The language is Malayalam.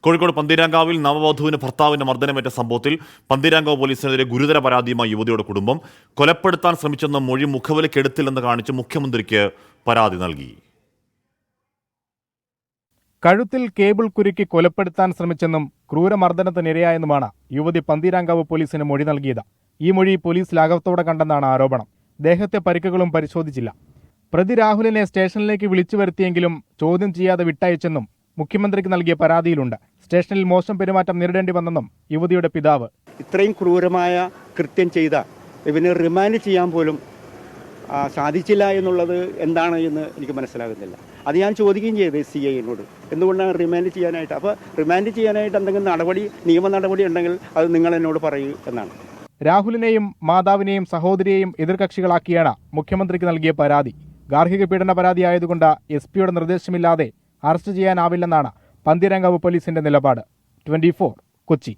കോഴിക്കോട് പന്തീരാങ്കാവിൽ നവവധുവിന് ഭർത്താവിന്റെ മർദ്ദനമേറ്റ സംഭവത്തിൽ പന്തീരാങ്കാവ് പോലീസിനെതിരെ ഗുരുതര പരാതിയുമായി യുവതിയുടെ കുടുംബം. കൊലപ്പെടുത്താൻ ശ്രമിച്ചെന്ന മൊഴി മുഖവിലക്കെടുത്തില്ലെന്ന് കാണിച്ച് മുഖ്യമന്ത്രിക്ക് പരാതി നൽകി. കഴുത്തിൽ കേബിൾ കുരുക്കി കൊലപ്പെടുത്താൻ ശ്രമിച്ചെന്നും ക്രൂരമർദ്ദനത്തിനിരയായെന്നുമാണ് യുവതി പന്തീരാങ്കാവ് പോലീസിന് മൊഴി നൽകിയത്. ഈ മൊഴി പോലീസ് ലാഘവത്തോടെ കണ്ടെന്നാണ് ആരോപണം. ദേഹത്തെ പരിക്കുകളും പരിശോധിച്ചില്ല. പ്രതി രാഹുലിനെ സ്റ്റേഷനിലേക്ക് വിളിച്ചു വരുത്തിയെങ്കിലും ചോദ്യം ചെയ്യാതെ വിട്ടയച്ചെന്നും മുഖ്യമന്ത്രിക്ക് നൽകിയ പരാതിയിലുണ്ട്. സ്റ്റേഷനിൽ മോശം പെരുമാറ്റം നേരിടേണ്ടി വന്നെന്നും യുവതിയുടെ പിതാവ്. ഇത്രയും ക്രൂരമായ കൃത്യം ചെയ്ത ഇവന് റിമാൻഡ് ചെയ്യാൻ പോലും സാധിച്ചില്ല എന്നുള്ളത് എന്താണ് എന്ന് എനിക്ക് മനസ്സിലാകുന്നില്ല. അത് ഞാൻ ചോദിക്കുകയും ചെയ്തു CIനോട്, എന്തുകൊണ്ടാണ് റിമാൻഡ് ചെയ്യാനായിട്ട്. അപ്പോൾ റിമാൻഡ് ചെയ്യാനായിട്ട് എന്തെങ്കിലും നിയമ നടപടി ഉണ്ടെങ്കിൽ അത് നിങ്ങൾ എന്നോട് പറയൂ എന്നാണ്. രാഹുലിനെയും മാതാവിനെയും സഹോദരിയെയും എതിർകക്ഷികളാക്കിയാണ് മുഖ്യമന്ത്രിക്ക് നൽകിയ പരാതി. ഗാർഹിക പീഡന പരാതിയായതുകൊണ്ട് SP നിർദ്ദേശമില്ലാതെ അറസ്റ്റ് ചെയ്യാനാവില്ലെന്നാണ് പന്തീരാങ്കാവ് പോലീസിന്റെ നിലപാട്. 24 കൊച്ചി.